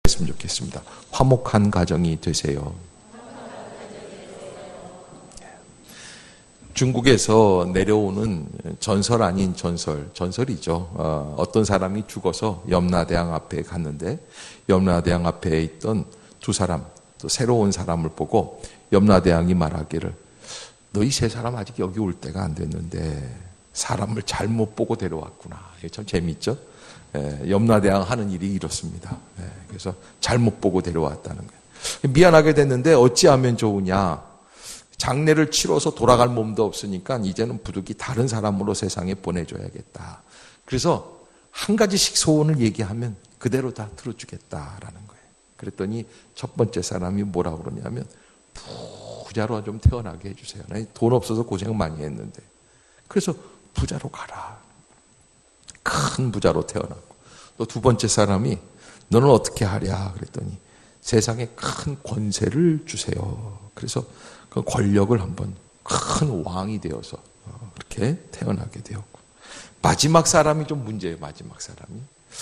했으면 좋겠습니다. 화목한 가정이 되세요. 중국에서 내려오는 전설 아닌 전설이죠. 어떤 사람이 죽어서 염라대왕 앞에 갔는데 염라대왕 앞에 있던 두 사람, 또 새로운 사람을 보고 염라대왕이 말하기를 너희 세 사람 아직 여기 올 때가 안 됐는데 사람을 잘못 보고 데려왔구나. 이게 참 재미있죠. 염라대왕 하는 일이 이렇습니다. 그래서 잘못 보고 데려왔다는 거예요. 미안하게 됐는데 어찌하면 좋으냐. 장례를 치러서 돌아갈 몸도 없으니까 이제는 부득이 다른 사람으로 세상에 보내줘야겠다. 그래서 한 가지씩 소원을 얘기하면 그대로 다 들어주겠다라는 거예요. 그랬더니 첫 번째 사람이 뭐라고 그러냐면 부자로 좀 태어나게 해주세요. 돈 없어서 고생 많이 했는데. 그래서 부자로 가라. 큰 부자로 태어나고. 또 두 번째 사람이 너는 어떻게 하랴 그랬더니 세상에 큰 권세를 주세요. 그래서 그 권력을 한번 큰 왕이 되어서 그렇게 태어나게 되었고. 마지막 사람이 좀 문제예요. 마지막 사람이.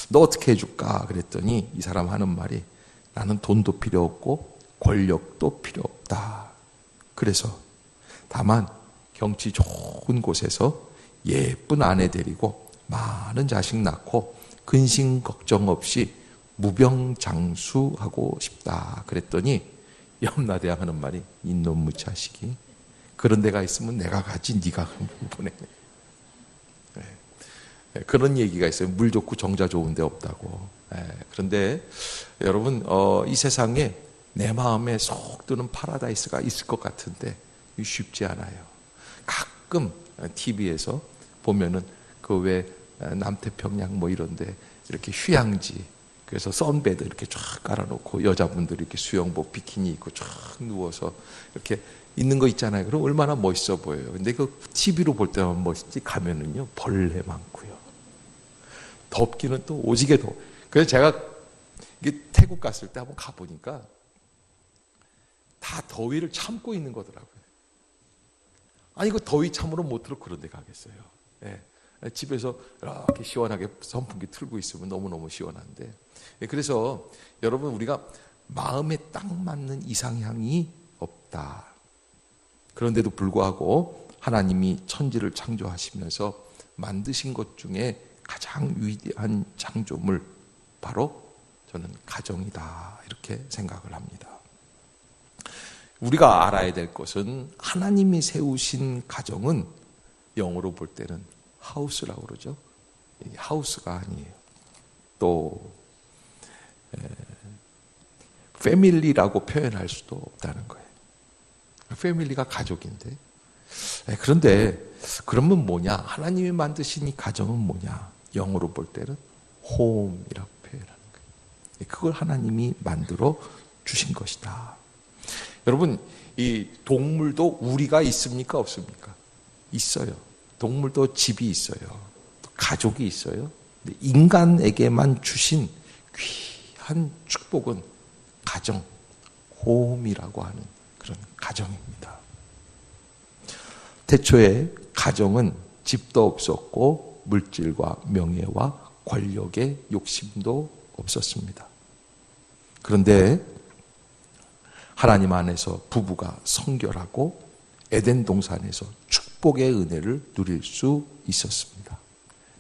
너 어떻게 해줄까 그랬더니 이 사람 하는 말이 나는 돈도 필요 없고 권력도 필요 없다. 그래서 다만 경치 좋은 곳에서 예쁜 아내 데리고 많은 자식 낳고 근심 걱정 없이 무병장수하고 싶다. 그랬더니 염라대왕 하는 말이 이놈 무자식이 그런 데가 있으면 내가 가지 네가 보내. 그런 얘기가 있어요. 물 좋고 정자 좋은 데 없다고. 그런데 여러분 이 세상에 내 마음에 쏙 드는 파라다이스가 있을 것 같은데 쉽지 않아요. 가끔 TV에서 보면은 그 왜 남태평양 뭐 이런데 이렇게 휴양지 그래서 선베드 이렇게 쫙 깔아놓고 여자분들이 이렇게 수영복 비키니 입고 쫙 누워서 이렇게 있는 거 있잖아요. 그럼 얼마나 멋있어 보여요. 근데 그 TV로 볼 때만 멋있지 가면은요 벌레 많고요. 덥기는 또 오지게 더워. 그래서 제가 태국 갔을 때 한번 가보니까 다 더위를 참고 있는 거더라고요. 아니 그 더위 참으로 못 들어 그런 데 가겠어요. 집에서 이렇게 시원하게 선풍기 틀고 있으면 너무너무 시원한데. 그래서 여러분 우리가 마음에 딱 맞는 이상향이 없다. 그런데도 불구하고 하나님이 천지를 창조하시면서 만드신 것 중에 가장 위대한 창조물 바로 저는 가정이다 이렇게 생각을 합니다. 우리가 알아야 될 것은 하나님이 세우신 가정은 영어로 볼 때는 하우스라고 그러죠. 하우스가 아니에요. 또 패밀리라고 표현할 수도 없다는 거예요. 패밀리가 가족인데. 그런데 그러면 뭐냐? 하나님이 만드신 이 가정은 뭐냐? 영어로 볼 때는 홈이라고 표현하는 거예요. 그걸 하나님이 만들어 주신 것이다. 여러분, 이 동물도 우리가 있습니까? 없습니까? 있어요. 동물도 집이 있어요. 가족이 있어요. 인간에게만 주신 귀한 축복은 가정, 홈이라고 하는 그런 가정입니다. 태초에 가정은 집도 없었고 물질과 명예와 권력의 욕심도 없었습니다. 그런데 하나님 안에서 부부가 성결하고 에덴 동산에서 축복의 은혜를 누릴 수 있었습니다.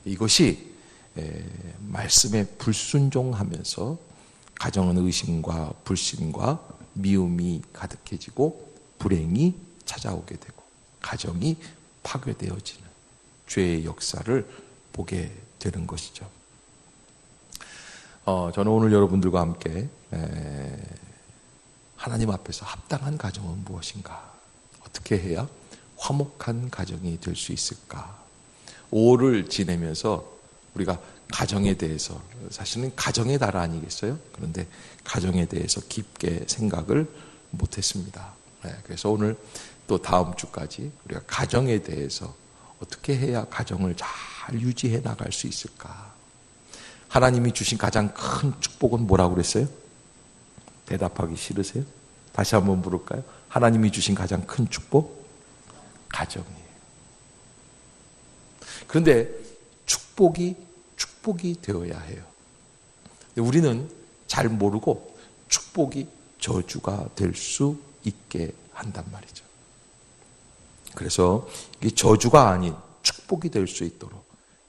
이것이 말씀에 불순종하면서 가정은 의심과 불신과 미움이 가득해지고 불행이 찾아오게 되고 가정이 파괴되어지는 죄의 역사를 보게 되는 것이죠. 저는 오늘 여러분들과 함께 하나님 앞에서 합당한 가정은 무엇인가? 어떻게 해야 화목한 가정이 될 수 있을까? 5월을 지내면서 우리가 가정에 대해서, 사실은 가정의 달 아니겠어요? 그런데 가정에 대해서 깊게 생각을 못했습니다. 그래서 오늘 또 다음 주까지 우리가 가정에 대해서 어떻게 해야 가정을 잘 유지해 나갈 수 있을까? 하나님이 주신 가장 큰 축복은 뭐라고 그랬어요? 대답하기 싫으세요? 다시 한번 물을까요? 하나님이 주신 가장 큰 축복? 가정이에요. 그런데 축복이 되어야 해요. 우리는 잘 모르고 축복이 저주가 될 수 있게 한단 말이죠. 그래서 이게 저주가 아닌 축복이 될 수 있도록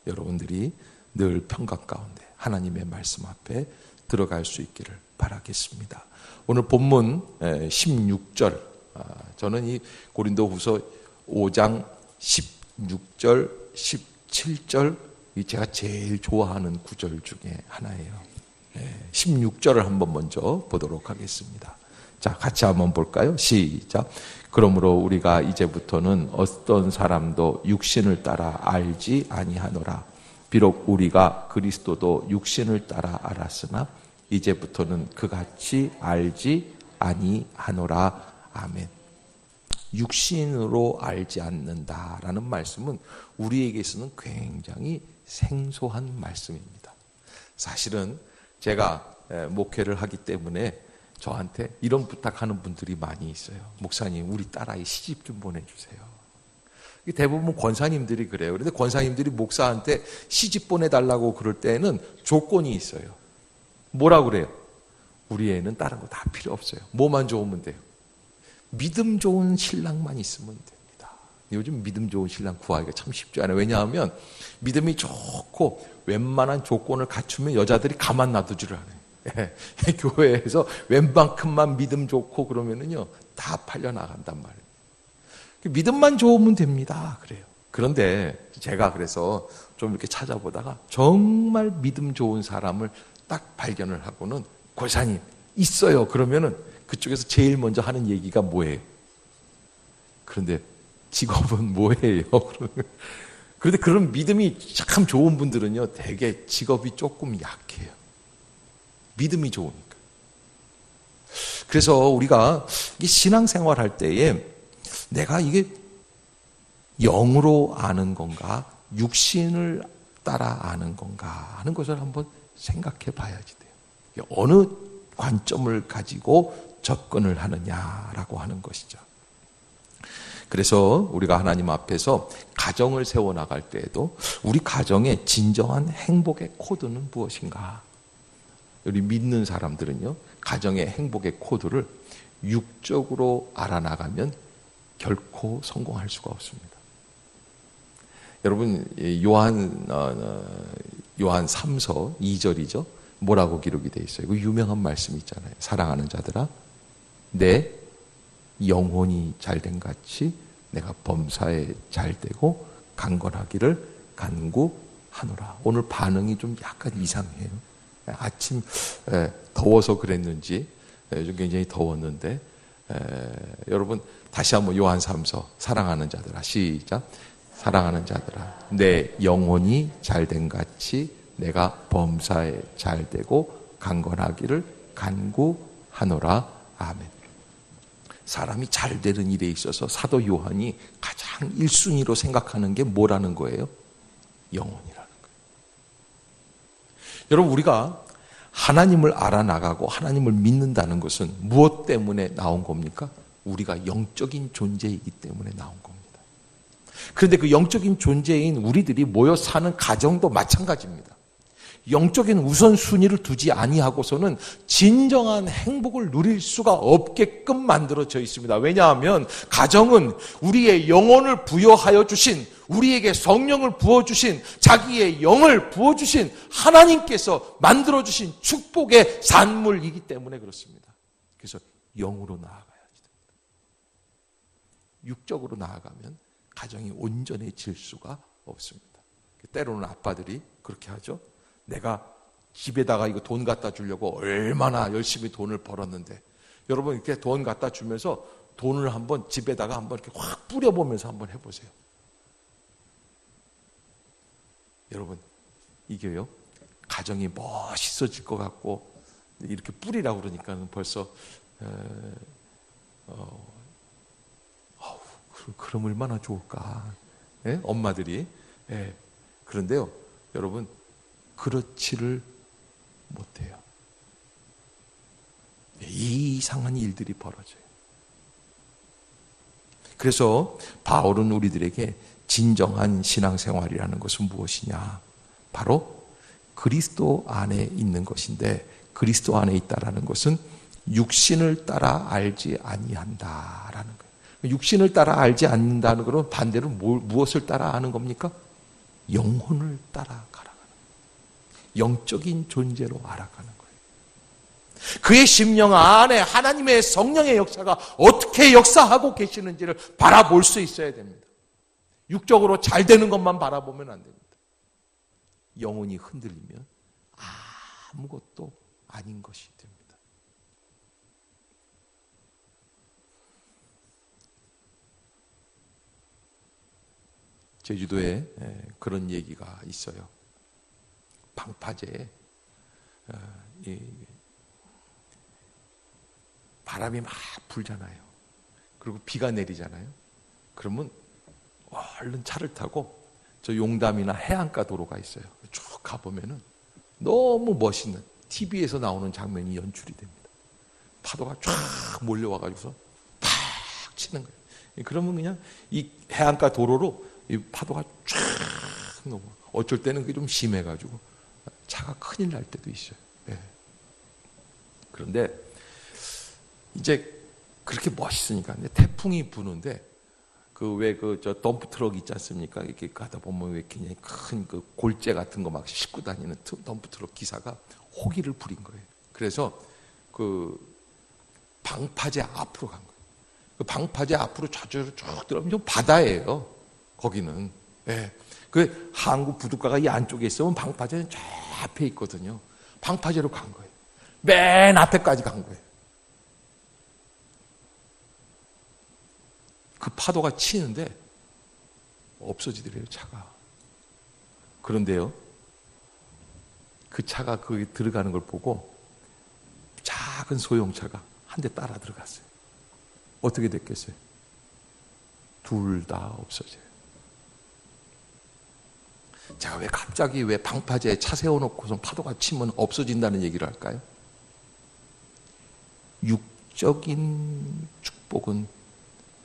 여러분들이 늘 평강 가운데 하나님의 말씀 앞에 들어갈 수 있기를 바라겠습니다. 오늘 본문 16절, 저는 이 고린도후서 5장 16절, 17절 제가 제일 좋아하는 구절 중에 하나예요. 16절을 한번 먼저 보도록 하겠습니다. 자, 같이 한번 볼까요? 시작. 그러므로 우리가 이제부터는 어떤 사람도 육신을 따라 알지 아니하노라. 비록 우리가 그리스도도 육신을 따라 알았으나 이제부터는 그같이 알지 아니하노라. 아멘. 육신으로 알지 않는다라는 말씀은 우리에게서는 굉장히 생소한 말씀입니다. 사실은 제가 목회를 하기 때문에 저한테 이런 부탁하는 분들이 많이 있어요. 목사님, 우리 딸아이 시집 좀 보내주세요. 대부분 권사님들이 그래요. 그런데 권사님들이 목사한테 시집 보내달라고 그럴 때는 조건이 있어요. 뭐라고 그래요? 우리 애는 다른 거 다 필요 없어요. 뭐만 좋으면 돼요? 믿음 좋은 신랑만 있으면 됩니다. 요즘 믿음 좋은 신랑 구하기가 참 쉽지 않아요. 왜냐하면 믿음이 좋고 웬만한 조건을 갖추면 여자들이 가만 놔두지를 않아요. 교회에서 웬만큼만 믿음 좋고 그러면은요 다 팔려 나간단 말이에요. 믿음만 좋으면 됩니다. 그래요. 그런데 제가 그래서 좀 이렇게 찾아보다가 정말 믿음 좋은 사람을 딱 발견을 하고는 권사님 있어요. 그러면은 그쪽에서 제일 먼저 하는 얘기가 뭐예요? 그런데 직업은 뭐예요? 그런데 그런 믿음이 참 좋은 분들은요 되게 직업이 조금 약해요. 믿음이 좋으니까. 그래서 우리가 신앙생활 할 때에 내가 이게 영으로 아는 건가 육신을 따라 아는 건가 하는 것을 한번 생각해 봐야지 돼요. 어느 관점을 가지고 접근을 하느냐라고 하는 것이죠. 그래서 우리가 하나님 앞에서 가정을 세워나갈 때에도 우리 가정의 진정한 행복의 코드는 무엇인가? 우리 믿는 사람들은요, 가정의 행복의 코드를 육적으로 알아나가면 결코 성공할 수가 없습니다. 여러분, 요한 3서 2절이죠. 뭐라고 기록이 되어 있어요? 그 유명한 말씀 있잖아요. 사랑하는 자들아, 내 영혼이 잘된 같이 내가 범사에 잘되고 강건하기를 간구하노라. 오늘 반응이 좀 약간 이상해요. 아침 더워서 그랬는지 요즘 굉장히 더웠는데 여러분 다시 한번 요한 3서 사랑하는 자들아 시작. 사랑하는 자들아 내 영혼이 잘된 같이 내가 범사에 잘되고 강건하기를 간구하노라. 아멘. 사람이 잘 되는 일에 있어서 사도 요한이 가장 1순위로 생각하는 게 뭐라는 거예요? 영혼이라는 거예요. 여러분 우리가 하나님을 알아나가고 하나님을 믿는다는 것은 무엇 때문에 나온 겁니까? 우리가 영적인 존재이기 때문에 나온 겁니다. 그런데 그 영적인 존재인 우리들이 모여 사는 가정도 마찬가지입니다. 영적인 우선순위를 두지 아니하고서는 진정한 행복을 누릴 수가 없게끔 만들어져 있습니다. 왜냐하면 가정은 우리의 영혼을 부여하여 주신, 우리에게 성령을 부어주신, 자기의 영을 부어주신 하나님께서 만들어주신 축복의 산물이기 때문에 그렇습니다. 그래서 영으로 나아가야지 됩니다. 육적으로 나아가면 가정이 온전해질 수가 없습니다. 때로는 아빠들이 그렇게 하죠. 내가 집에다가 이거 돈 갖다 주려고 얼마나 열심히 돈을 벌었는데, 여러분 이렇게 돈 갖다 주면서 돈을 한번 집에다가 한번 이렇게 확 뿌려보면서 한번 해보세요. 여러분 이게요 가정이 멋있어질 것 같고 이렇게 뿌리라고 그러니까 벌써 그럼 얼마나 좋을까? 예? 엄마들이. 예. 그런데요 여러분 그렇지를 못해요. 이상한 일들이 벌어져요. 그래서 바울은 우리들에게 진정한 신앙생활이라는 것은 무엇이냐? 바로 그리스도 안에 있는 것인데, 그리스도 안에 있다라는 것은 육신을 따라 알지 아니한다라는 거예요. 육신을 따라 알지 않는다는 것은 반대로 무엇을 따라 아는 겁니까? 영혼을 따라 가라가는 거예요. 영적인 존재로 알아가는 거예요. 그의 심령 안에 하나님의 성령의 역사가 어떻게 역사하고 계시는지를 바라볼 수 있어야 됩니다. 육적으로 잘 되는 것만 바라보면 안 됩니다. 영혼이 흔들리면 아무것도 아닌 것이 됩니다. 제주도에 그런 얘기가 있어요. 방파제에 바람이 막 불잖아요. 그리고 비가 내리잖아요. 그러면 얼른 차를 타고 저 용담이나 해안가 도로가 있어요. 쭉 가보면은 너무 멋있는 TV에서 나오는 장면이 연출이 됩니다. 파도가 쫙 몰려와가지고서 팍 치는 거예요. 그러면 그냥 이 해안가 도로로 이 파도가 쫙 넘어. 어쩔 때는 그게 좀 심해가지고 차가 큰일 날 때도 있어요. 네. 그런데 이제 그렇게 멋있으니까 태풍이 부는데 저 덤프 트럭 있지 않습니까? 이렇게 가다 보면 왜 굉장히 큰 그 골재 같은 거 막 싣고 다니는 덤프 트럭 기사가 호기를 부린 거예요. 그래서 그 방파제 앞으로 간 거예요. 그 방파제 앞으로 좌측으로 쭉 들어가면 좀 바다예요. 거기는. 예. 그 항구 부둣가가 이 안쪽에 있으면 방파제는 저 앞에 있거든요. 방파제로 간 거예요. 맨 앞에까지 간 거예요. 그 파도가 치는데 없어지더래요, 차가. 그런데요, 그 차가 거기 들어가는 걸 보고 작은 소형차가 한 대 따라 들어갔어요. 어떻게 됐겠어요? 둘 다 없어져요. 제가 왜 갑자기 왜 방파제에 차 세워놓고서 파도가 치면 없어진다는 얘기를 할까요? 육적인 축복은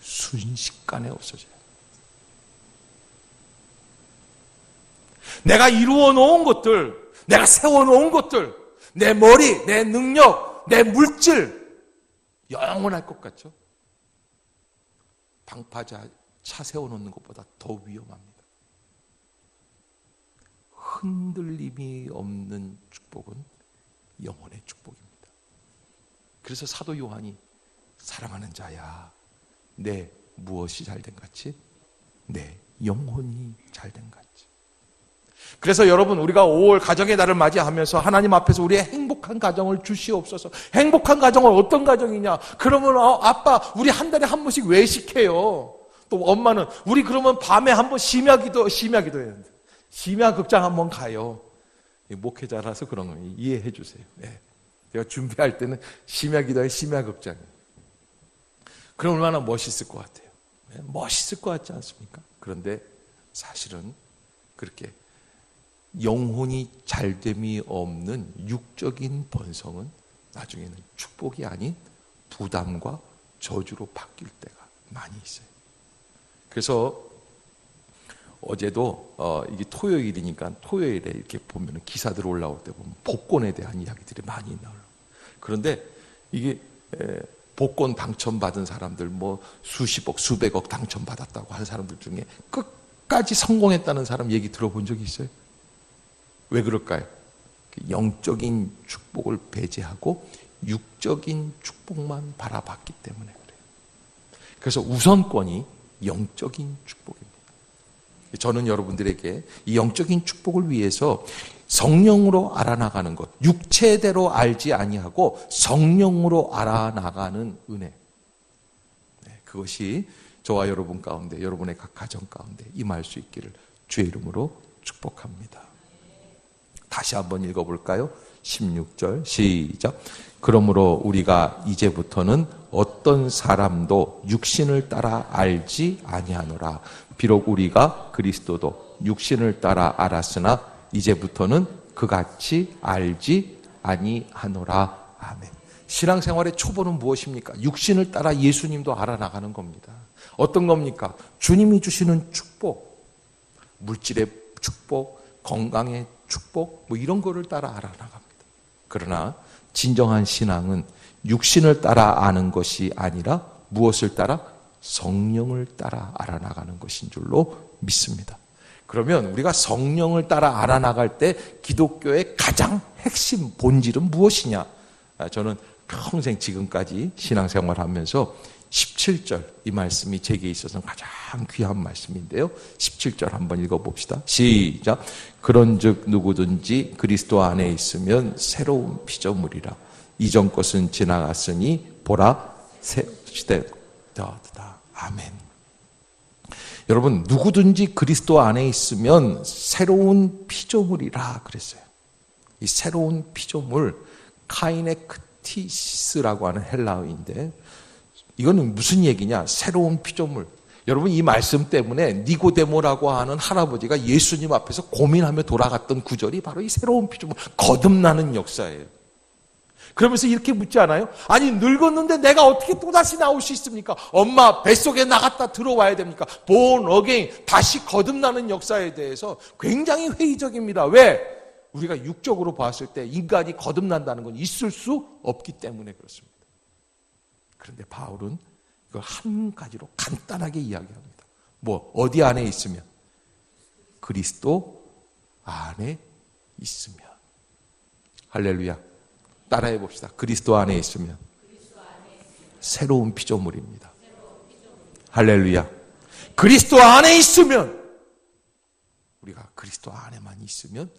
순식간에 없어져요. 내가 이루어 놓은 것들, 내가 세워놓은 것들, 내 머리, 내 능력, 내 물질, 영원할 것 같죠? 방파제 차 세워놓는 것보다 더 위험합니다. 흔들림이 없는 축복은 영혼의 축복입니다. 그래서 사도 요한이 사랑하는 자야, 내 무엇이 잘된 같이? 내 영혼이 잘된 같이. 그래서 여러분, 우리가 5월 가정의 달을 맞이하면서 하나님 앞에서 우리의 행복한 가정을 주시옵소서. 행복한 가정은 어떤 가정이냐? 그러면 아빠 우리 한 달에 한 번씩 외식해요. 또 엄마는 우리 그러면 밤에 한 번 심야기도 해야 되는데 심야 극장 한번 가요. 목회자라서 그런 거 이해해 주세요. 네. 제가 준비할 때는 심야기도에 심야 극장이에요. 그럼 얼마나 멋있을 것 같아요. 네. 멋있을 것 같지 않습니까? 그런데 사실은 그렇게 영혼이 잘됨이 없는 육적인 번성은 나중에는 축복이 아닌 부담과 저주로 바뀔 때가 많이 있어요. 그래서 어제도 이게 토요일이니까 토요일에 이렇게 보면 기사들 올라올 때 보면 복권에 대한 이야기들이 많이 나와요. 그런데 이게 복권 당첨받은 사람들 뭐 수십억, 수백억 당첨받았다고 하는 사람들 중에 끝까지 성공했다는 사람 얘기 들어본 적이 있어요? 왜 그럴까요? 영적인 축복을 배제하고 육적인 축복만 바라봤기 때문에 그래요. 그래서 우선권이 영적인 축복입니다. 저는 여러분들에게 이 영적인 축복을 위해서 성령으로 알아나가는 것, 육체대로 알지 아니하고 성령으로 알아나가는 은혜, 그것이 저와 여러분 가운데, 여러분의 각 가정 가운데 임할 수 있기를 주의 이름으로 축복합니다. 다시 한번 읽어볼까요? 16절 시작. 그러므로 우리가 이제부터는 어떤 사람도 육신을 따라 알지 아니하노라. 비록 우리가 그리스도도 육신을 따라 알았으나 이제부터는 그같이 알지 아니하노라. 아멘. 신앙생활의 초보는 무엇입니까? 육신을 따라 예수님도 알아나가는 겁니다. 어떤 겁니까? 주님이 주시는 축복, 물질의 축복, 건강의 축복, 뭐 이런 거를 따라 알아나갑니다. 그러나 진정한 신앙은 육신을 따라 아는 것이 아니라 무엇을 따라? 성령을 따라 알아나가는 것인 줄로 믿습니다. 그러면 우리가 성령을 따라 알아나갈 때 기독교의 가장 핵심 본질은 무엇이냐? 저는 평생 지금까지 신앙생활하면서 17절 이 말씀이 제게 있어서는 가장 귀한 말씀인데요. 17절 한번 읽어봅시다. 시작. 그런즉 누구든지 그리스도 안에 있으면 새로운 피조물이라. 이전 것은 지나갔으니 보라 새 시대 되었다. 아멘. 여러분, 누구든지 그리스도 안에 있으면 새로운 피조물이라 그랬어요. 이 새로운 피조물, 카이네크티시스라고 하는 헬라어인데, 이거는 무슨 얘기냐? 새로운 피조물. 여러분, 이 말씀 때문에 니고데모라고 하는 할아버지가 예수님 앞에서 고민하며 돌아갔던 구절이 바로 이 새로운 피조물, 거듭나는 역사예요. 그러면서 이렇게 묻지 않아요? 아니, 늙었는데 내가 어떻게 또다시 나올 수 있습니까? 엄마 뱃속에 나갔다 들어와야 됩니까? born again, 다시 거듭나는 역사에 대해서 굉장히 회의적입니다. 왜? 우리가 육적으로 봤을 때 인간이 거듭난다는 건 있을 수 없기 때문에 그렇습니다. 그런데 바울은 이걸 한 가지로 간단하게 이야기합니다. 뭐, 어디 안에 있으면? 그리스도 안에 있으면. 할렐루야. 따라해 봅시다. 그리스도 안에 있으면 새로운 피조물입니다. 할렐루야. 그리스도 안에 있으면, 우리가 그리스도 안에만 있으면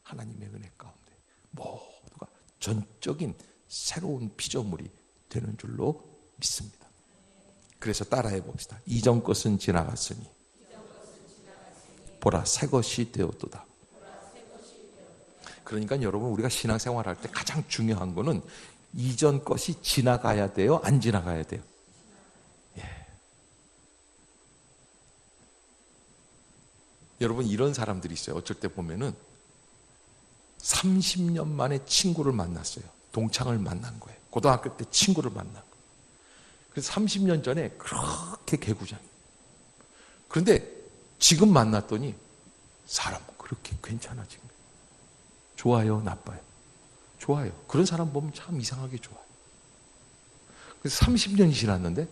하나님의 은혜 가운데 모두가 전적인 새로운 피조물이 되는 줄로 믿습니다. 그래서 따라해 봅시다. 이전 것은 지나갔으니 보라 새 것이 되었도다. 그러니까 여러분, 우리가 신앙생활할 때 가장 중요한 거는 이전 것이 지나가야 돼요? 안 지나가야 돼요? 예. 여러분, 이런 사람들이 있어요. 어쩔 때 보면은 30년 만에 친구를 만났어요. 동창을 만난 거예요. 고등학교 때 친구를 만난 거예요. 그래서 30년 전에 그렇게 개구장이에요. 그런데 지금 만났더니 사람 그렇게 괜찮아진 거예요. 좋아요, 나빠요? 좋아요. 그런 사람 보면 참 이상하게 좋아요. 그래서 30년이 지났는데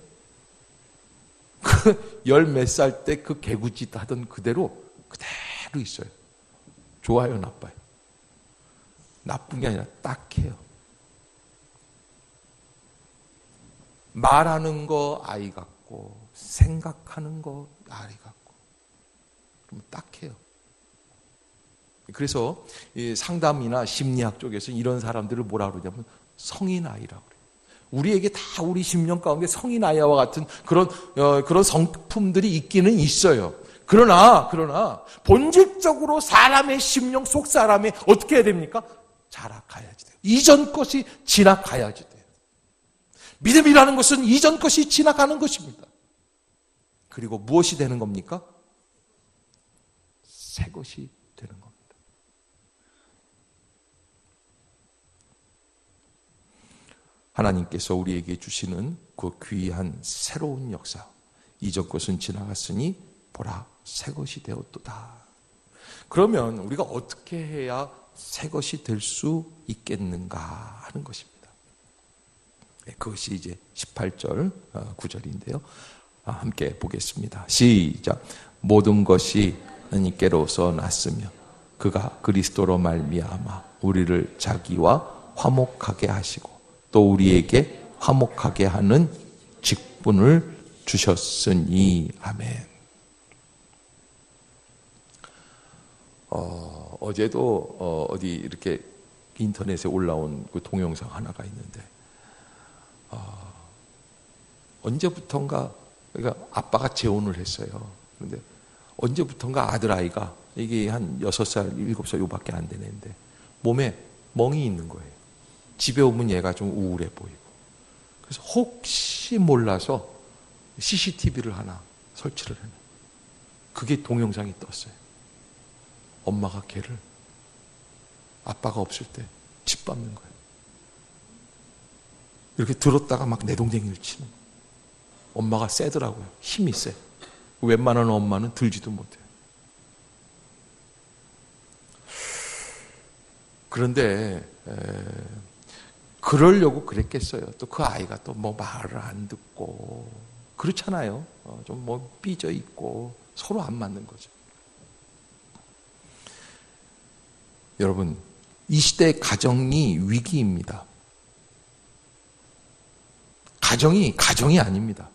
그 열 몇 살 때 그 개구짓 하던 그대로 있어요. 좋아요, 나빠요? 나쁜 게 아니라 딱해요. 말하는 거 아이 같고 생각하는 거 아이 같고 그러면 딱해요. 그래서 상담이나 심리학 쪽에서 이런 사람들을 뭐라 그러냐면 성인 아이라고 그래요. 우리에게 다 우리 심령 가운데 성인 아이와 같은 그런 성품들이 있기는 있어요. 그러나 본질적으로 사람의 심령 속 사람이 어떻게 해야 됩니까? 자라가야지 돼요. 이전 것이 지나가야지 돼요. 믿음이라는 것은 이전 것이 지나가는 것입니다. 그리고 무엇이 되는 겁니까? 새 것이 되는 겁니다. 하나님께서 우리에게 주시는 그 귀한 새로운 역사, 이전 것은 지나갔으니 보라 새 것이 되었도다. 그러면 우리가 어떻게 해야 새 것이 될 수 있겠는가 하는 것입니다. 그것이 이제 18절 9절인데요. 함께 보겠습니다. 시작. 모든 것이 하나님께로서 났으며 그가 그리스도로 말미암아 우리를 자기와 화목하게 하시고 또 우리에게 화목하게 하는 직분을 주셨으니. 아멘. 어제도 어디 이렇게 인터넷에 올라온 그 동영상 하나가 있는데 언제부턴가 그러니까 아빠가 재혼을 했어요. 그런데 언제부턴가 아들아이가 이게 한 6살, 7살 요밖에 안 되는데 몸에 멍이 있는 거예요. 집에 오면 얘가 좀 우울해 보이고. 그래서 혹시 몰라서 CCTV를 하나 설치를 해요. 그게 동영상이 떴어요. 엄마가 걔를 아빠가 없을 때 짓밟는 거예요. 이렇게 들었다가 막 내동댕이를 치는 거예요. 엄마가 세더라고요. 힘이 세. 웬만한 엄마는 들지도 못해요. 그런데 그러려고 그랬겠어요. 또 그 아이가 또 뭐 말을 안 듣고 그렇잖아요. 좀 뭐 삐져 있고 서로 안 맞는 거죠. 여러분, 이 시대 가정이 위기입니다. 가정이 아닙니다.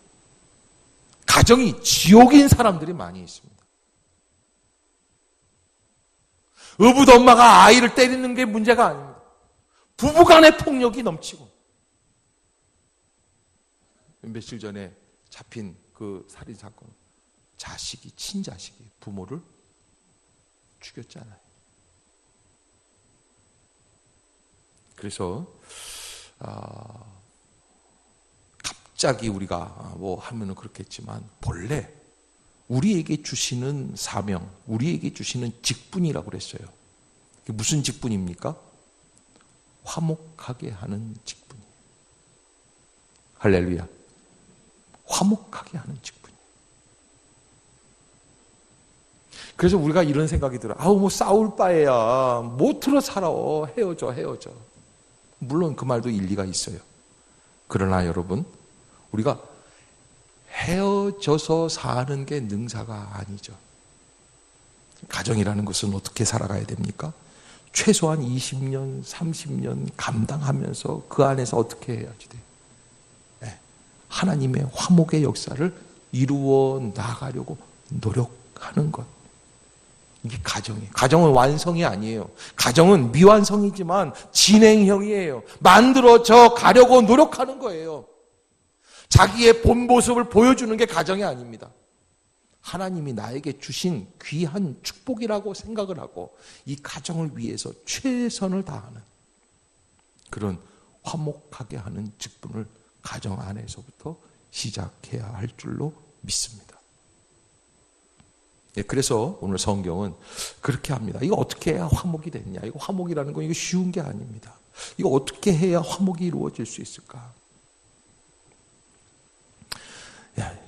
가정이 지옥인 사람들이 많이 있습니다. 어부 엄마가 아이를 때리는 게 문제가 아닙니다. 부부간의 폭력이 넘치고, 며칠 전에 잡힌 그 살인사건, 친자식이 부모를 죽였잖아요. 그래서 갑자기 우리가 뭐 하면은 그렇겠지만 본래 우리에게 주시는 사명, 우리에게 주시는 직분이라고 그랬어요. 그게 무슨 직분입니까? 화목하게 하는 직분이에요. 할렐루야. 화목하게 하는 직분이에요. 그래서 우리가 이런 생각이 들어요. 뭐 싸울 바에야 못 틀어 살아. 헤어져. 물론 그 말도 일리가 있어요. 그러나 여러분, 우리가 헤어져서 사는 게 능사가 아니죠. 가정이라는 것은 어떻게 살아가야 됩니까? 최소한 20년, 30년 감당하면서 그 안에서 어떻게 해야지 돼요? 하나님의 화목의 역사를 이루어 나가려고 노력하는 것. 이게 가정이에요. 가정은 완성이 아니에요. 가정은 미완성이지만 진행형이에요. 만들어져 가려고 노력하는 거예요. 자기의 본 모습을 보여주는 게 가정이 아닙니다. 하나님이 나에게 주신 귀한 축복이라고 생각을 하고 이 가정을 위해서 최선을 다하는 그런 화목하게 하는 직분을 가정 안에서부터 시작해야 할 줄로 믿습니다. 그래서 오늘 성경은 그렇게 합니다. 이거 어떻게 해야 화목이 되냐? 이거 화목이라는 건 이거 쉬운 게 아닙니다. 이거 어떻게 해야 화목이 이루어질 수 있을까?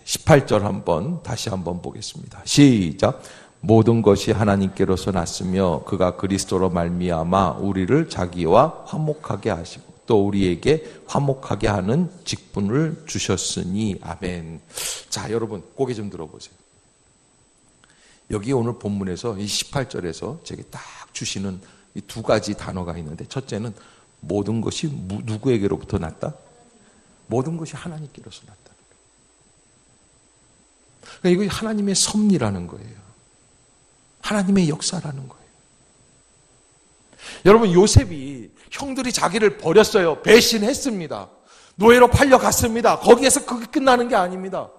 18절 다시 한번 보겠습니다. 시작. 모든 것이 하나님께로서 났으며 그가 그리스도로 말미암아 우리를 자기와 화목하게 하시고 또 우리에게 화목하게 하는 직분을 주셨으니 아멘. 자, 여러분 고개 좀 들어보세요. 여기 오늘 본문에서 이 18절에서 제게 딱 주시는 이 두 가지 단어가 있는데, 첫째는 모든 것이 누구에게로부터 났다? 모든 것이 하나님께로서 났다. 그러니까 이거 하나님의 섭리라는 거예요. 하나님의 역사라는 거예요. 여러분, 요셉이 형들이 자기를 버렸어요. 배신했습니다. 노예로 팔려갔습니다. 거기에서 그게 끝나는 게 아닙니다.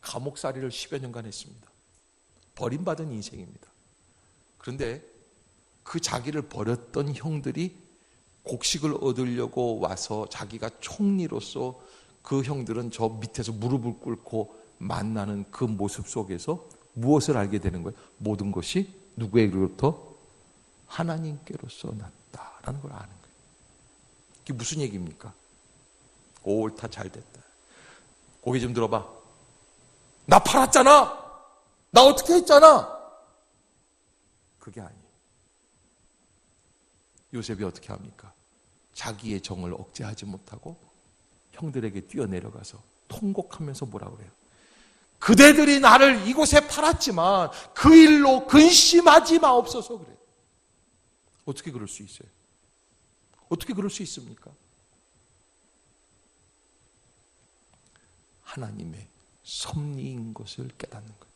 감옥살이를 10여 년간 했습니다. 버림받은 인생입니다. 그런데 그 자기를 버렸던 형들이 곡식을 얻으려고 와서 자기가 총리로서 그 형들은 저 밑에서 무릎을 꿇고 만나는 그 모습 속에서 무엇을 알게 되는 거예요? 모든 것이 누구에게로부터? 하나님께로서 났다라는 걸 아는 거예요. 이게 무슨 얘기입니까? 옳다, 잘 됐다. 고개 좀 들어봐. 나 팔았잖아. 나 어떻게 했잖아. 그게 아니에요. 요셉이 어떻게 합니까? 자기의 정을 억제하지 못하고 형들에게 뛰어내려가서 통곡하면서 뭐라 그래요? 그대들이 나를 이곳에 팔았지만 그 일로 근심하지 마옵소서 그래요. 어떻게 그럴 수 있어요? 어떻게 그럴 수 있습니까? 하나님의 섭리인 것을 깨닫는 거예요.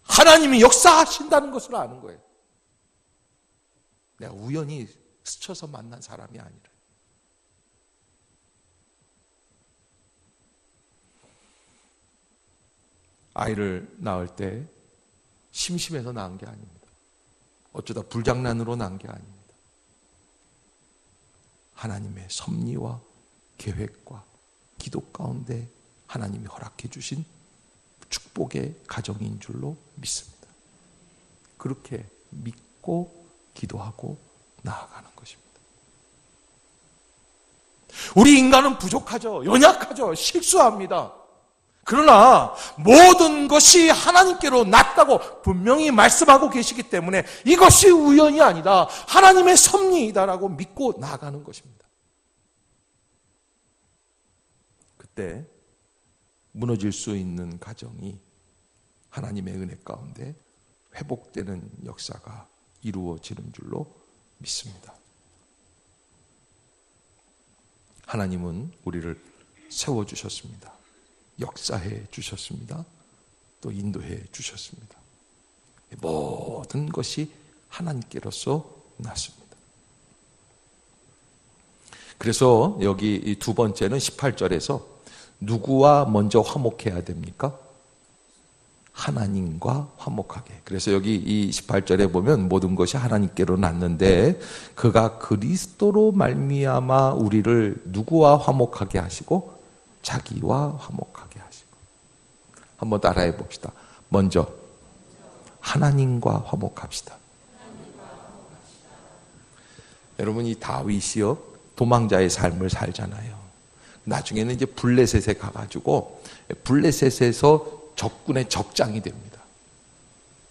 하나님이 역사하신다는 것을 아는 거예요. 내가 우연히 스쳐서 만난 사람이 아니라. 아이를 낳을 때 심심해서 낳은 게 아닙니다. 어쩌다 불장난으로 낳은 게 아닙니다. 하나님의 섭리와 계획과 기도 가운데 하나님이 허락해 주신 축복의 가정인 줄로 믿습니다. 그렇게 믿고 기도하고 나아가는 것입니다. 우리 인간은 부족하죠. 연약하죠. 실수합니다. 그러나 모든 것이 하나님께로 났다고 분명히 말씀하고 계시기 때문에 이것이 우연이 아니다, 하나님의 섭리이다라고 믿고 나아가는 것입니다. 그때 무너질 수 있는 가정이 하나님의 은혜 가운데 회복되는 역사가 이루어지는 줄로 믿습니다. 하나님은 우리를 세워주셨습니다. 역사해 주셨습니다. 또 인도해 주셨습니다. 모든 것이 하나님께로서 났습니다. 그래서 여기 이 두 번째는 18절에서 누구와 먼저 화목해야 됩니까? 하나님과 화목하게. 그래서 여기 이 18절에 보면 모든 것이 하나님께로 났는데 그가 그리스도로 말미암아 우리를 누구와 화목하게 하시고 자기와 화목하게 하시고. 한번 따라해 봅시다. 먼저 하나님과 화목합시다. 여러분, 이 다윗이요 도망자의 삶을 살잖아요. 나중에는 이제 블레셋에 가가지고 블레셋에서 적군의 적장이 됩니다.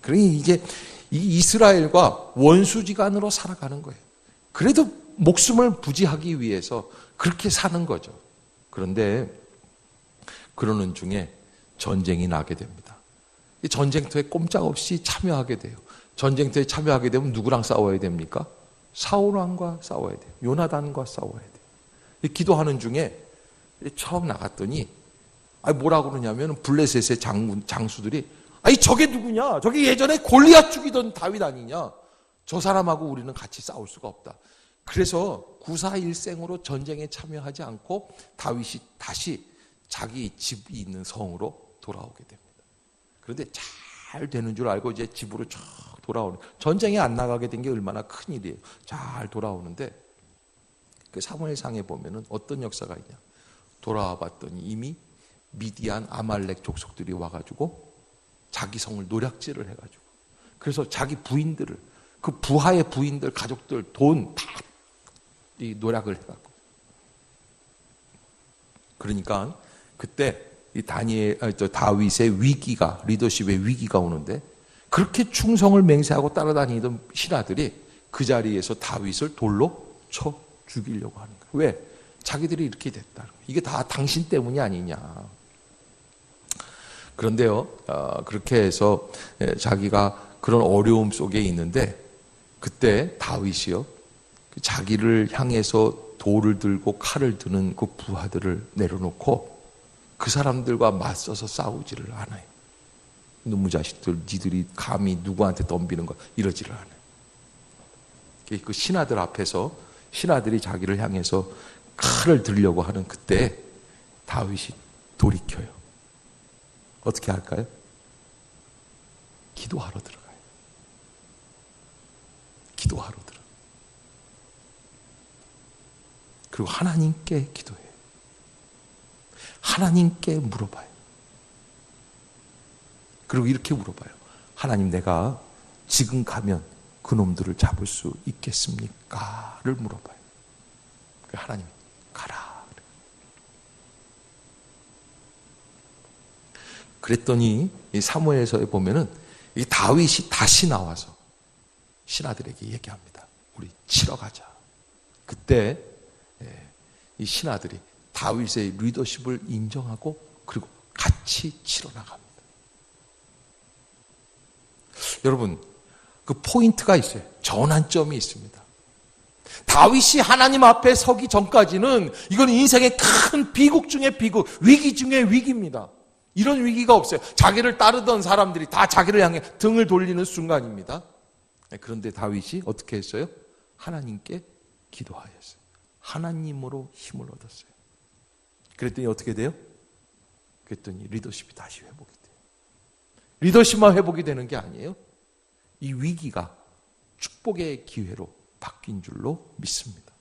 그러니 이제 이 이스라엘과 원수지간으로 살아가는 거예요. 그래도 목숨을 부지하기 위해서 그렇게 사는 거죠. 그런데 그러는 중에 전쟁이 나게 됩니다. 이 전쟁터에 꼼짝없이 참여하게 돼요. 전쟁터에 참여하게 되면 누구랑 싸워야 됩니까? 사울왕과 싸워야 돼요. 요나단과 싸워야 돼요. 기도하는 중에 처음 나갔더니 뭐라고 그러냐면 블레셋의 장수들이 저게 누구냐? 저게 예전에 골리앗 죽이던 다윗 아니냐? 저 사람하고 우리는 같이 싸울 수가 없다. 그래서 구사일생으로 전쟁에 참여하지 않고 다윗이 다시 자기 집이 있는 성으로 돌아오게 됩니다. 그런데 잘 되는 줄 알고 이제 집으로 쫙 돌아오는, 전쟁에 안 나가게 된 게 얼마나 큰 일이에요. 잘 돌아오는데 그 사무엘상에 보면은 어떤 역사가 있냐? 돌아와 봤더니 이미 미디안 아말렉 족속들이 와가지고 자기 성을 노략질을 해가지고, 그래서 자기 부인들을, 그 부하의 부인들, 가족들 돈 다 이 노략을 해갖고, 그러니까 그때 이 다윗의 위기가, 리더십의 위기가 오는데 그렇게 충성을 맹세하고 따라다니던 신하들이 그 자리에서 다윗을 돌로 쳐 죽이려고 하는 거예요. 왜? 자기들이 이렇게 됐다는 거예요. 이게 다 당신 때문이 아니냐. 그런데요, 그렇게 해서 자기가 그런 어려움 속에 있는데 그때 다윗이요, 자기를 향해서 돌을 들고 칼을 드는 그 부하들을 내려놓고 그 사람들과 맞서서 싸우지를 않아요. 너무 자식들, 니들이 감히 누구한테 덤비는 거, 이러지를 않아요. 그 신하들 앞에서 신하들이 자기를 향해서 칼을 들려고 하는 그때 다윗이 돌이켜요. 어떻게 할까요? 기도하러 들어가요. 기도하러 들어가요. 그리고 하나님께 기도해요. 하나님께 물어봐요. 그리고 이렇게 물어봐요. 하나님, 내가 지금 가면 그놈들을 잡을 수 있겠습니까? 를 물어봐요. 하나님, 가라. 그랬더니 이 사무엘서에 보면은 이 다윗이 다시 나와서 신하들에게 얘기합니다. 우리 치러 가자. 그때 이 신하들이 다윗의 리더십을 인정하고 그리고 같이 치러 나갑니다. 여러분, 그 포인트가 있어요. 전환점이 있습니다. 다윗이 하나님 앞에 서기 전까지는 이건 인생의 큰 비극 중의 비극, 위기 중의 위기입니다. 이런 위기가 없어요. 자기를 따르던 사람들이 다 자기를 향해 등을 돌리는 순간입니다. 그런데 다윗이 어떻게 했어요? 하나님께 기도하였어요. 하나님으로 힘을 얻었어요. 그랬더니 어떻게 돼요? 그랬더니 리더십이 다시 회복이 돼요. 리더십만 회복이 되는 게 아니에요. 이 위기가 축복의 기회로 바뀐 줄로 믿습니다.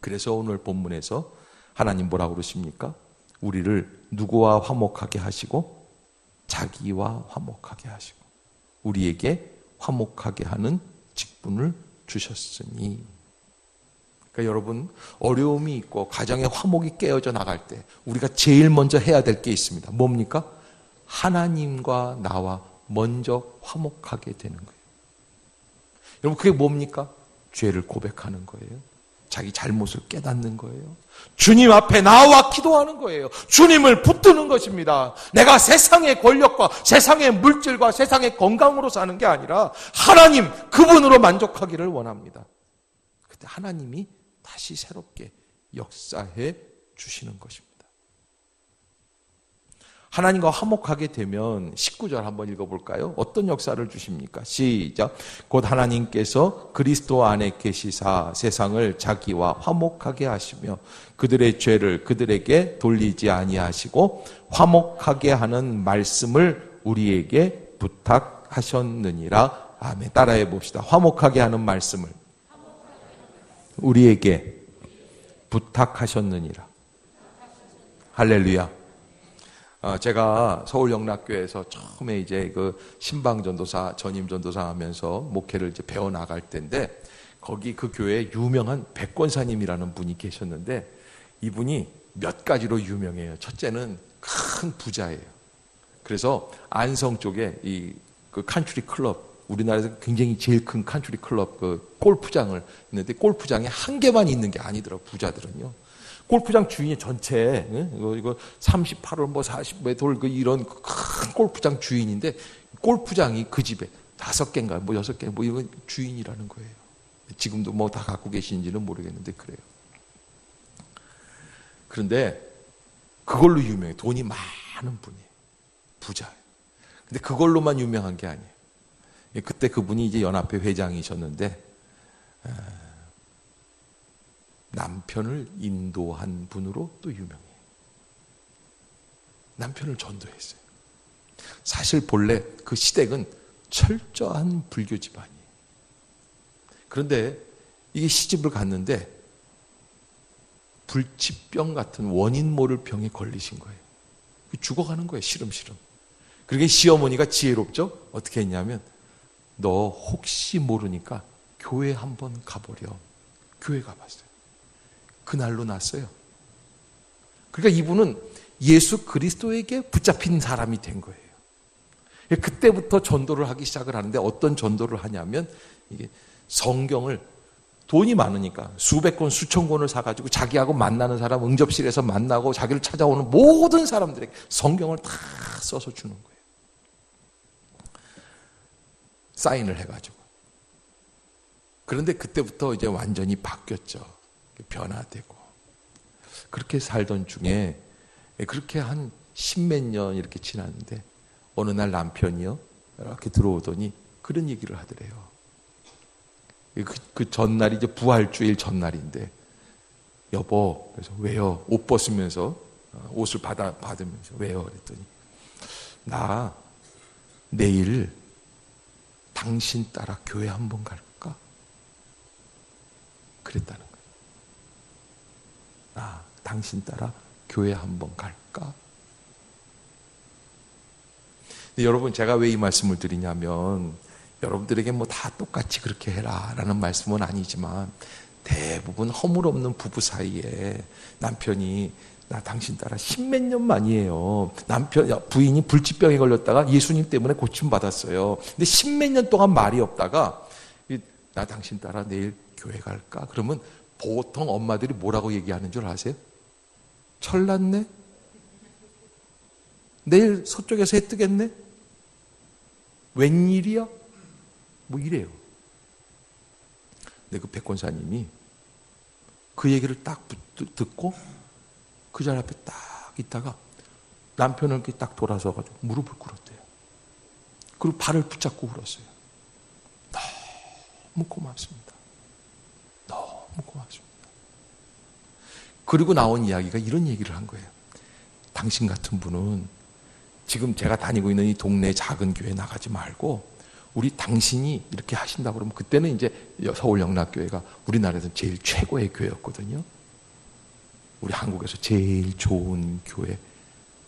그래서 오늘 본문에서 하나님 뭐라고 그러십니까? 우리를 누구와 화목하게 하시고 자기와 화목하게 하시고 우리에게 화목하게 하는 직분을 주셨으니, 그러니까 여러분, 어려움이 있고 가정의 화목이 깨어져 나갈 때 우리가 제일 먼저 해야 될 게 있습니다. 뭡니까? 하나님과 나와 먼저 화목하게 되는 거예요. 여러분, 그게 뭡니까? 죄를 고백하는 거예요. 자기 잘못을 깨닫는 거예요. 주님 앞에 나와 기도하는 거예요. 주님을 붙드는 것입니다. 내가 세상의 권력과 세상의 물질과 세상의 건강으로 사는 게 아니라 하나님, 그분으로 만족하기를 원합니다. 그때 하나님이 다시 새롭게 역사해 주시는 것입니다. 하나님과 화목하게 되면 19절 한번 읽어볼까요? 어떤 역사를 주십니까? 시작. 곧 하나님께서 그리스도 안에 계시사 세상을 자기와 화목하게 하시며 그들의 죄를 그들에게 돌리지 아니하시고 화목하게 하는 말씀을 우리에게 부탁하셨느니라. 아멘. 따라해 봅시다. 화목하게 하는 말씀을 우리에게 부탁하셨느니라. 할렐루야. 제가 서울영락교회에서 처음에 이제 그 신방전도사, 전임전도사 하면서 목회를 이제 배워 나갈 때인데, 거기 그 교회에 유명한 백권사님이라는 분이 계셨는데, 이분이 몇 가지로 유명해요. 첫째는 큰 부자예요. 그래서 안성 쪽에 그 칸츄리 클럽, 우리나라에서 굉장히 제일 큰 칸츄리 클럽 그 골프장을 있는데, 골프장에 한 개만 있는 게 아니더라고요, 부자들은요. 골프장 주인이 전체, 이거 38홀, 뭐 40몇 홀, 이런 큰 골프장 주인인데, 골프장이 그 집에 5개인가, 뭐 6개, 뭐 이건 주인이라는 거예요. 지금도 뭐 다 갖고 계신지는 모르겠는데, 그래요. 그런데 그걸로 유명해. 돈이 많은 분이에요. 부자예요. 근데 그걸로만 유명한 게 아니에요. 그때 그분이 이제 연합회 회장이셨는데, 남편을 인도한 분으로 또 유명해요. 남편을 전도했어요. 사실 본래 그 시댁은 철저한 불교 집안이에요. 그런데 이게 시집을 갔는데 불치병 같은 원인 모를 병에 걸리신 거예요. 죽어가는 거예요, 시름시름. 그러게 시어머니가 지혜롭죠? 어떻게 했냐면, 너 혹시 모르니까 교회 한번 가보렴. 교회 가봤어요. 그날로 났어요. 그러니까 이분은 예수 그리스도에게 붙잡힌 사람이 된 거예요. 그때부터 전도를 하기 시작을 하는데, 어떤 전도를 하냐면, 이게 성경을 돈이 많으니까 수백 권, 수천 권을 사가지고 자기하고 만나는 사람, 응접실에서 만나고 자기를 찾아오는 모든 사람들에게 성경을 다 써서 주는 거예요. 사인을 해가지고. 그런데 그때부터 이제 완전히 바뀌었죠. 변화되고. 그렇게 살던 중에 그렇게 한 10몇 년 이렇게 지났는데, 어느 날 남편이요 이렇게 들어오더니 그런 얘기를 하더래요. 그 전날이 이제 부활주일 전날인데, 여보, 그래서 왜요? 옷 벗으면서, 옷을 받으면서 왜요? 그랬더니, 나 내일 당신 따라 교회 한번 갈까? 그랬다는 거예요. 당신 따라 교회 한번 갈까? 근데 여러분, 제가 왜 이 말씀을 드리냐면, 여러분들에게 뭐 다 똑같이 그렇게 해라 라는 말씀은 아니지만, 대부분 허물없는 부부 사이에 남편이 나 당신 따라 10몇 년 만이에요. 부인이 불치병에 걸렸다가 예수님 때문에 고침받았어요. 근데 10몇 년 동안 말이 없다가, 나 당신 따라 내일 교회 갈까? 그러면 보통 엄마들이 뭐라고 얘기하는 줄 아세요? 철났네? 내일 서쪽에서 해 뜨겠네? 웬일이야? 뭐 이래요. 근데 그 백권사님이 그 얘기를 딱 듣고 그 자리 앞에 딱 있다가 남편을 이렇게 딱 돌아서가지고 무릎을 꿇었대요. 그리고 발을 붙잡고 울었어요. 너무 고맙습니다. 너무 고맙습니다. 그리고 나온 이야기가 이런 얘기를 한 거예요. 당신 같은 분은 지금 제가 다니고 있는 이 동네 작은 교회 나가지 말고, 우리 당신이 이렇게 하신다고 그러면, 그때는 이제 서울영락교회가 우리나라에서 제일 최고의 교회였거든요. 우리 한국에서 제일 좋은 교회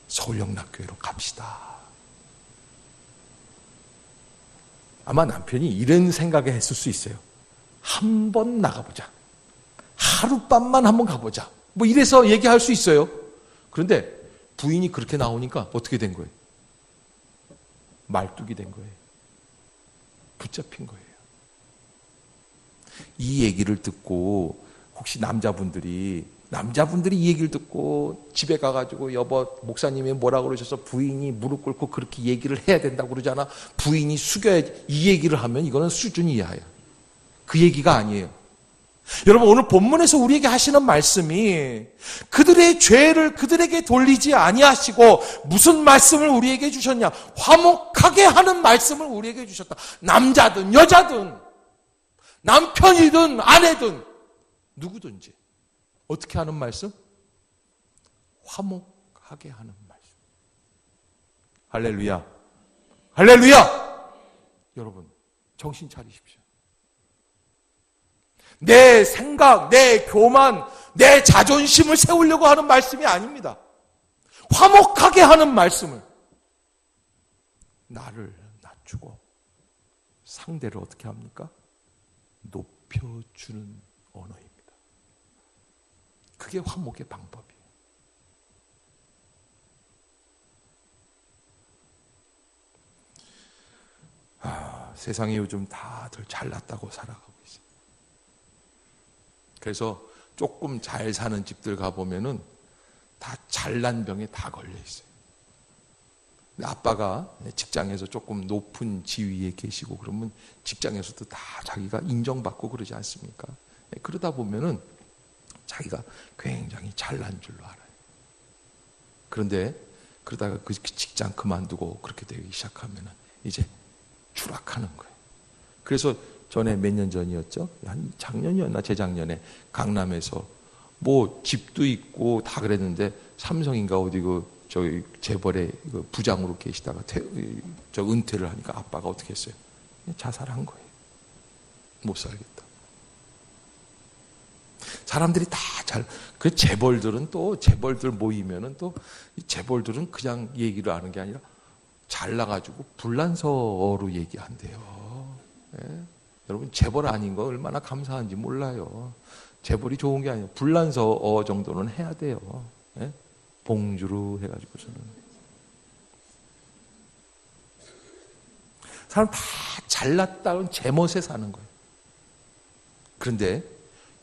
서울영락교회로 갑시다. 아마 남편이 이런 생각을 했을 수 있어요. 한 번 나가보자. 하룻밤만 한번 가보자. 뭐 이래서 얘기할 수 있어요. 그런데 부인이 그렇게 나오니까 어떻게 된 거예요? 말뚝이 된 거예요. 붙잡힌 거예요. 이 얘기를 듣고 혹시 남자분들이 이 얘기를 듣고 집에 가가지고 여보 목사님이 뭐라고 그러셔서 부인이 무릎 꿇고 그렇게 얘기를 해야 된다고 그러잖아. 부인이 숙여야지. 이 얘기를 하면 이거는 수준 이하야. 그 얘기가 아니에요. 여러분 오늘 본문에서 우리에게 하시는 말씀이 그들의 죄를 그들에게 돌리지 아니하시고 무슨 말씀을 우리에게 주셨냐? 화목하게 하는 말씀을 우리에게 주셨다. 남자든 여자든 남편이든 아내든 누구든지 어떻게 하는 말씀? 화목하게 하는 말씀. 할렐루야. 할렐루야. 여러분 정신 차리십시오. 내 생각, 내 교만, 내 자존심을 세우려고 하는 말씀이 아닙니다. 화목하게 하는 말씀을. 나를 낮추고 상대를 어떻게 합니까? 높여주는 언어입니다. 그게 화목의 방법이에요. 세상이 요즘 다들 잘났다고 살아가고 있어요. 그래서 조금 잘 사는 집들 가보면은 다 잘난 병에 다 걸려 있어요. 아빠가 직장에서 조금 높은 지위에 계시고 그러면 직장에서도 다 자기가 인정받고 그러지 않습니까? 그러다 보면은 자기가 굉장히 잘난 줄로 알아요. 그런데 그러다가 그 직장 그만두고 그렇게 되기 시작하면은 이제 추락하는 거예요. 그래서 전에 몇 년 전이었죠? 한 작년이었나 재작년에 강남에서 뭐 집도 있고 다 그랬는데 삼성인가 어디 저기 재벌의 부장으로 계시다가 은퇴를 하니까 아빠가 어떻게 했어요? 자살한 거예요. 못 살겠다. 사람들이 다 그 재벌들은 또 재벌들 모이면은 또 재벌들은 그냥 얘기를 하는 게 아니라 잘나가지고 불란서로 얘기한대요. 예? 여러분 재벌 아닌 거 얼마나 감사한지 몰라요. 재벌이 좋은 게 아니에요. 불란서 정도는 해야 돼요. 예? 봉주루 해가지고서는 사람 다 잘났다는 제멋에 사는 거예요. 그런데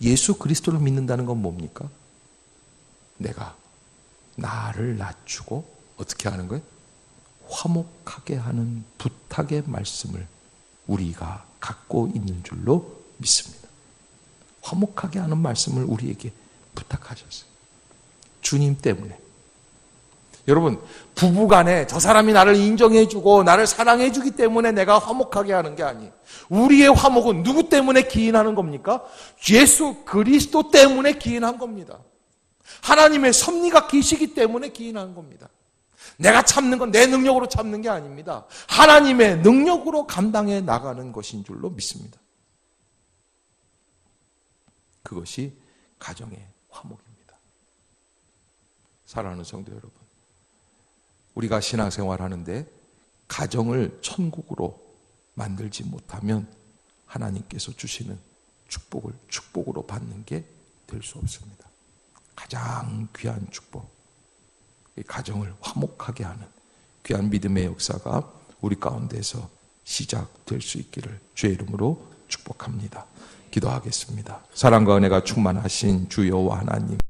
예수 그리스도를 믿는다는 건 뭡니까? 내가 나를 낮추고 어떻게 하는 거예요? 화목하게 하는 부탁의 말씀을 우리가 갖고 있는 줄로 믿습니다. 화목하게 하는 말씀을 우리에게 부탁하셨어요. 주님 때문에. 여러분 부부간에 저 사람이 나를 인정해주고 나를 사랑해주기 때문에 내가 화목하게 하는 게 아니에요. 우리의 화목은 누구 때문에 기인하는 겁니까? 예수 그리스도 때문에 기인한 겁니다. 하나님의 섭리가 계시기 때문에 기인한 겁니다. 내가 참는 건 내 능력으로 참는 게 아닙니다. 하나님의 능력으로 감당해 나가는 것인 줄로 믿습니다. 그것이 가정의 화목입니다. 사랑하는 성도 여러분, 우리가 신앙생활하는데 가정을 천국으로 만들지 못하면 하나님께서 주시는 축복을 축복으로 받는 게 될 수 없습니다. 가장 귀한 축복, 이 가정을 화목하게 하는 귀한 믿음의 역사가 우리 가운데서 시작될 수 있기를 주의 이름으로 축복합니다. 기도하겠습니다. 사랑과 은혜가 충만하신 주 여호와 하나님,